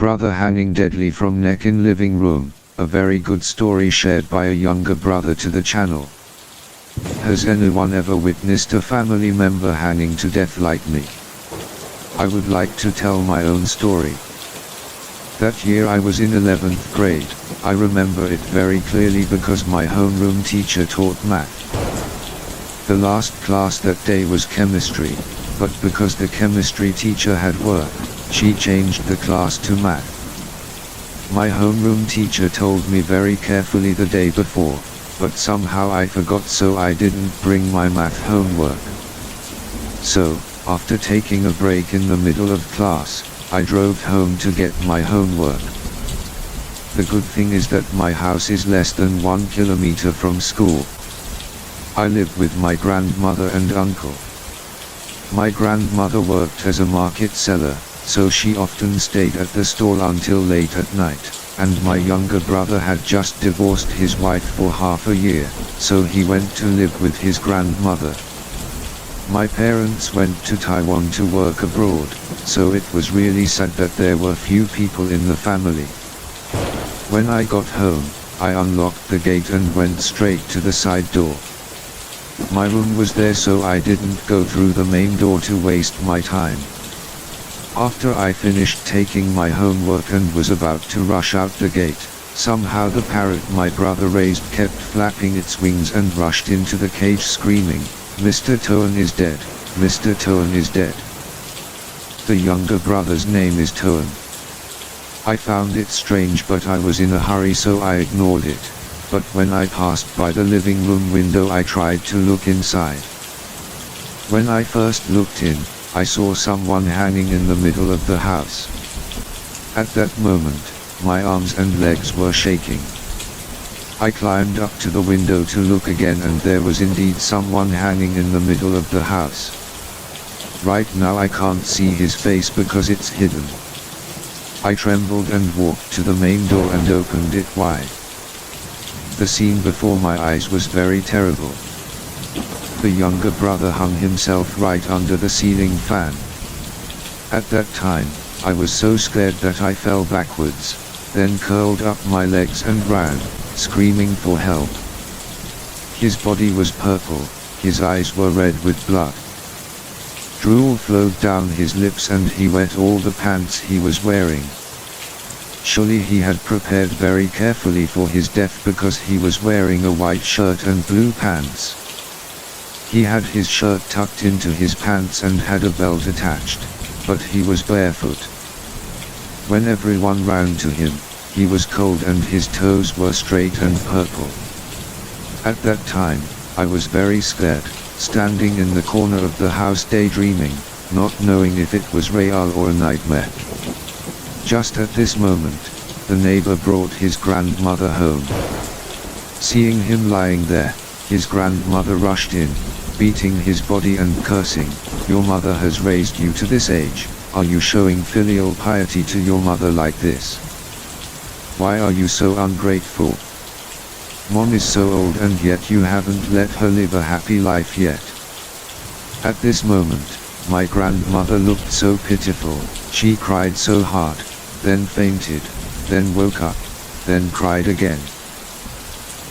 Brother hanging deadly from neck in living room, a very good story shared by a younger brother to the channel. Has anyone ever witnessed a family member hanging to death like me? I would like to tell my own story. That year I was in 11th grade, I remember it very clearly because my homeroom teacher taught math. The last class that day was chemistry, but because the chemistry teacher had work, she changed the class to math. My homeroom teacher told me very carefully the day before, but somehow I forgot, so I didn't bring my math homework. So, after taking a break in the middle of class, I drove home to get my homework. The good thing is that my house is less than 1 kilometer from school. I live with my grandmother and uncle. My grandmother worked as a market seller, so she often stayed at the stall until late at night, and my younger brother had just divorced his wife for half a year, so he went to live with his grandmother. My parents went to Taiwan to work abroad, so it was really sad that there were few people in the family. When I got home, I unlocked the gate and went straight to the side door. My room was there, so I didn't go through the main door to waste my time. After I finished taking my homework and was about to rush out the gate, somehow the parrot my brother raised kept flapping its wings and rushed into the cage screaming, "Mr. Toan is dead, Mr. Toan is dead." The younger brother's name is Toan. I found it strange, but I was in a hurry, so I ignored it. But when I passed by the living room window, I tried to look inside. When I first looked in, I saw someone hanging in the middle of the house. At that moment, my arms and legs were shaking. I climbed up to the window to look again, and there was indeed someone hanging in the middle of the house. Right now I can't see his face because it's hidden. I trembled and walked to the main door and opened it wide. The scene before my eyes was very terrible. The younger brother hung himself right under the ceiling fan. At that time, I was so scared that I fell backwards, then curled up my legs and ran, screaming for help. His body was purple, his eyes were red with blood. Drool flowed down his lips and he wet all the pants he was wearing. Surely he had prepared very carefully for his death, because he was wearing a white shirt and blue pants. He had his shirt tucked into his pants and had a belt attached, but he was barefoot. When everyone ran to him, he was cold and his toes were straight and purple. At that time, I was very scared, standing in the corner of the house daydreaming, not knowing if it was real or a nightmare. Just at this moment, the neighbor brought his grandmother home. Seeing him lying there, his grandmother rushed in, beating his body and cursing, "Your mother has raised you to this age, are you showing filial piety to your mother like this? Why are you so ungrateful? Mom is so old and yet you haven't let her live a happy life yet." At this moment, my grandmother looked so pitiful, she cried so hard, then fainted, then woke up, then cried again.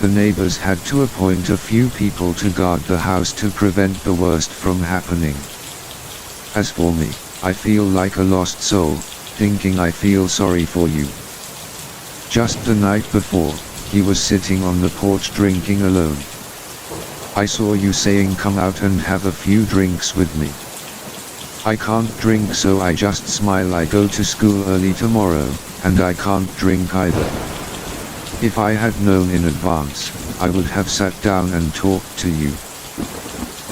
The neighbors had to appoint a few people to guard the house to prevent the worst from happening. As for me, I feel like a lost soul, thinking I feel sorry for you. Just the night before, he was sitting on the porch drinking alone. I saw you saying, "Come out and have a few drinks with me." I can't drink, so I just smile. I go to school early tomorrow, and I can't drink either. If I had known in advance, I would have sat down and talked to you.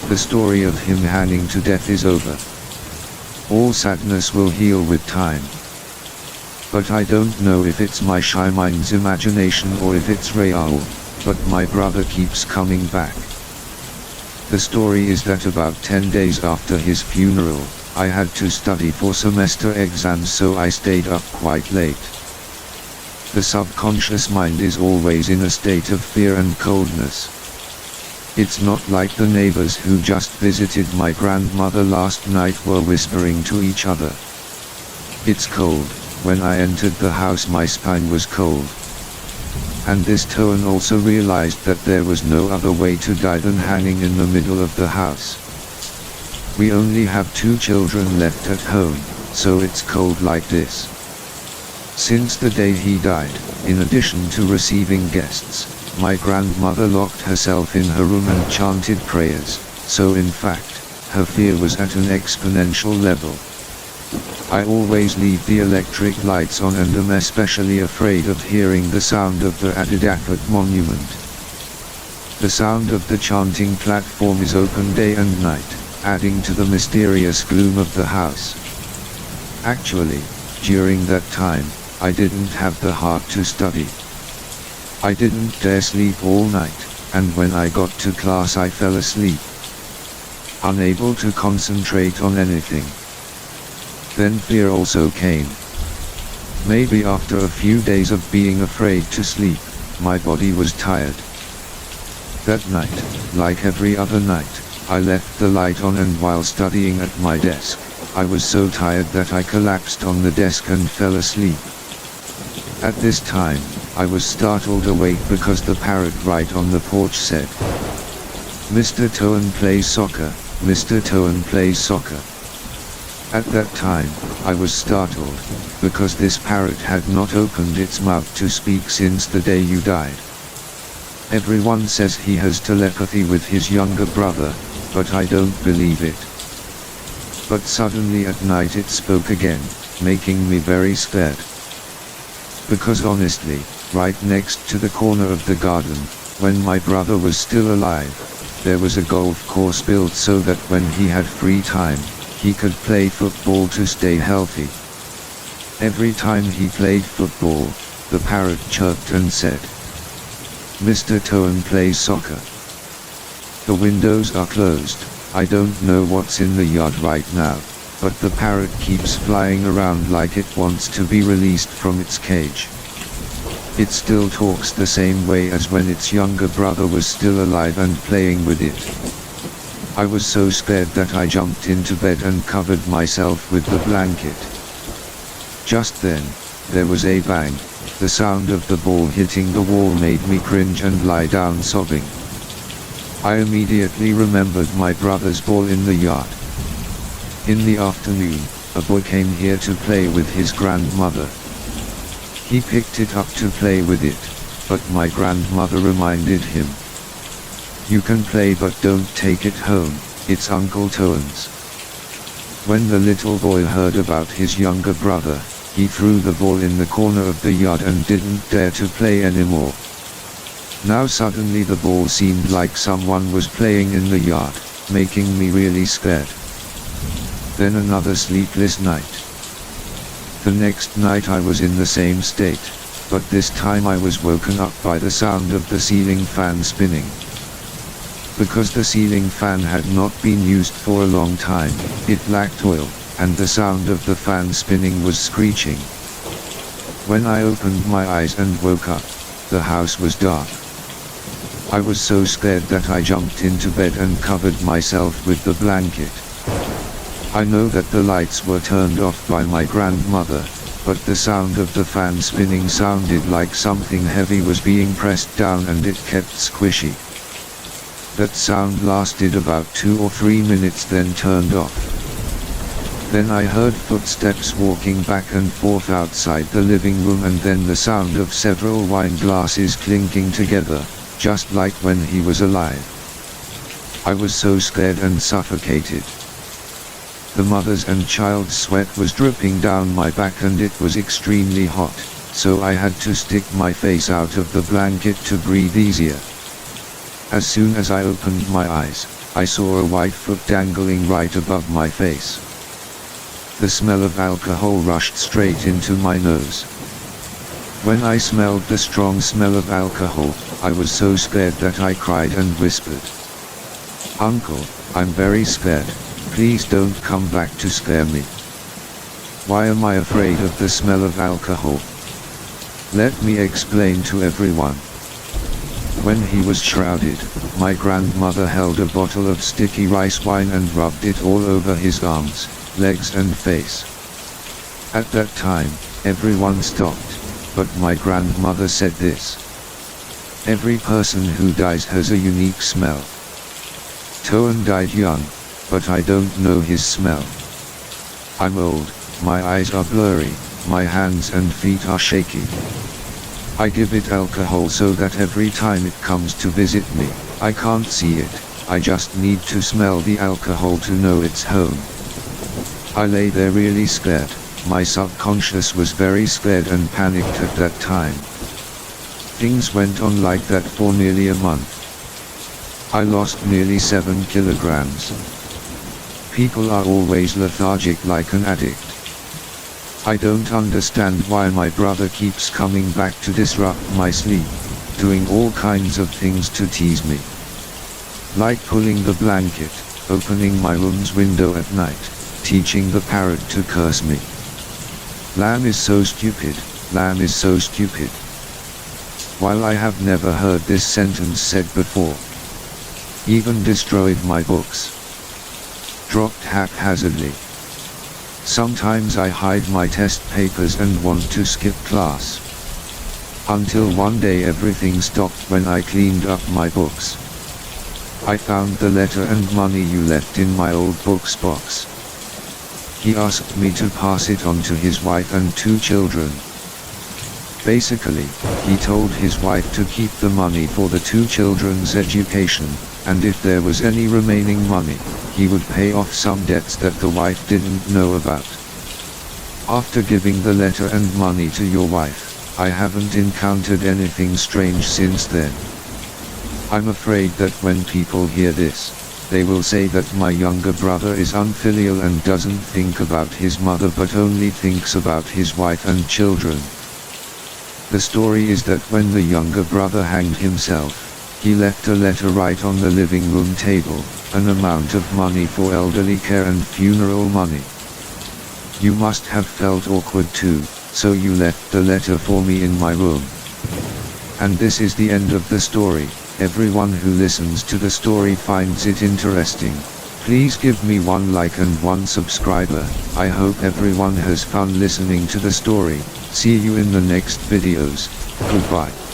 The story of him hanging to death is over. All sadness will heal with time. But I don't know if it's my shy mind's imagination or if it's real, but my brother keeps coming back. The story is that about 10 days after his funeral, I had to study for semester exams, so I stayed up quite late. The subconscious mind is always in a state of fear and coldness. It's not like the neighbors who just visited my grandmother last night were whispering to each other. It's cold, When I entered the house my spine was cold. And this Toan also realized that there was no other way to die than hanging in the middle of the house. We only have 2 children left at home, so it's cold like this. Since the day he died, in addition to receiving guests, my grandmother locked herself in her room and chanted prayers, so in fact, her fear was at an exponential level. I always leave the electric lights on and am especially afraid of hearing the sound of the Adidafat monument. The sound of the chanting platform is open day and night, adding to the mysterious gloom of the house. Actually, during that time, I didn't have the heart to study. I didn't dare sleep all night, and when I got to class I fell asleep, unable to concentrate on anything. Then fear also came. Maybe after a few days of being afraid to sleep, my body was tired. That night, like every other night, I left the light on, and while studying at my desk, I was so tired that I collapsed on the desk and fell asleep. At this time, I was startled awake because the parrot right on the porch said, "Mr. Toan plays soccer, Mr. Toan plays soccer." At that time, I was startled, because this parrot had not opened its mouth to speak since the day you died. Everyone says he has telepathy with his younger brother, but I don't believe it. But suddenly at night it spoke again, making me very scared. Because honestly, right next to the corner of the garden, when my brother was still alive, there was a golf course built so that when he had free time, he could play football to stay healthy. Every time he played football, the parrot chirped and said, "Mr. Toan plays soccer." The windows are closed, I don't know what's in the yard right now, but the parrot keeps flying around like it wants to be released from its cage. It still talks the same way as when its younger brother was still alive and playing with it. I was so scared that I jumped into bed and covered myself with the blanket. Just then, there was a bang. The sound of the ball hitting the wall made me cringe and lie down sobbing. I immediately remembered my brother's ball in the yard. In the afternoon, a boy came here to play with his grandmother. He picked it up to play with it, but my grandmother reminded him, "You can play but don't take it home, it's Uncle Toan's." When the little boy heard about his younger brother, he threw the ball in the corner of the yard and didn't dare to play anymore. Now suddenly the ball seemed like someone was playing in the yard, making me really scared. Then another sleepless night. The next night I was in the same state, but this time I was woken up by the sound of the ceiling fan spinning. Because the ceiling fan had not been used for a long time, it lacked oil, and the sound of the fan spinning was screeching. When I opened my eyes and woke up, the house was dark. I was so scared that I jumped into bed and covered myself with the blanket. I know that the lights were turned off by my grandmother, but the sound of the fan spinning sounded like something heavy was being pressed down and it kept squishy. That sound lasted about 2 or 3 minutes then turned off. Then I heard footsteps walking back and forth outside the living room and then the sound of several wine glasses clinking together, just like when he was alive. I was so scared and suffocated. The mother's and child's sweat was dripping down my back and it was extremely hot, so I had to stick my face out of the blanket to breathe easier. As soon as I opened my eyes, I saw a white foot dangling right above my face. The smell of alcohol rushed straight into my nose. When I smelled the strong smell of alcohol, I was so scared that I cried and whispered, "Uncle, I'm very scared. Please don't come back to scare me." Why am I afraid of the smell of alcohol? Let me explain to everyone. When he was shrouded, my grandmother held a bottle of sticky rice wine and rubbed it all over his arms, legs and face. At that time, Everyone stopped, but my grandmother said this. Every person who dies has a unique smell. Toan died young, but I don't know his smell. I'm old, my eyes are blurry, my hands and feet are shaky. I give it alcohol so that every time it comes to visit me, I can't see it, I just need to smell the alcohol to know it's home. I lay there really scared, my subconscious was very scared and panicked at that time. Things went on like that for nearly a month. I lost nearly 7 kilograms. People are always lethargic like an addict. I don't understand why my brother keeps coming back to disrupt my sleep, doing all kinds of things to tease me. Like pulling the blanket, opening my room's window at night, teaching the parrot to curse me. Lamb is so stupid, lamb is so stupid. While I have never heard this sentence said before. Even destroyed my books. Dropped haphazardly. Sometimes I hide my test papers and want to skip class. Until one day everything stopped when I cleaned up my books. I found the letter and money you left in my old books box. He asked me to pass it on to his wife and 2 children. Basically, he told his wife to keep the money for the 2 children's education, and if there was any remaining money, he would pay off some debts that the wife didn't know about. After giving the letter and money to your wife, I haven't encountered anything strange since then. I'm afraid that when people hear this, they will say that my younger brother is unfilial and doesn't think about his mother but only thinks about his wife and children. The story is that when the younger brother hanged himself, he left a letter right on the living room table, an amount of money for elderly care and funeral money. You must have felt awkward too, so you left the letter for me in my room. And this is the end of the story. Everyone who listens to the story finds it interesting. Please give me 1 like and 1 subscriber. I hope everyone has fun listening to the story. See you in the next videos. Goodbye.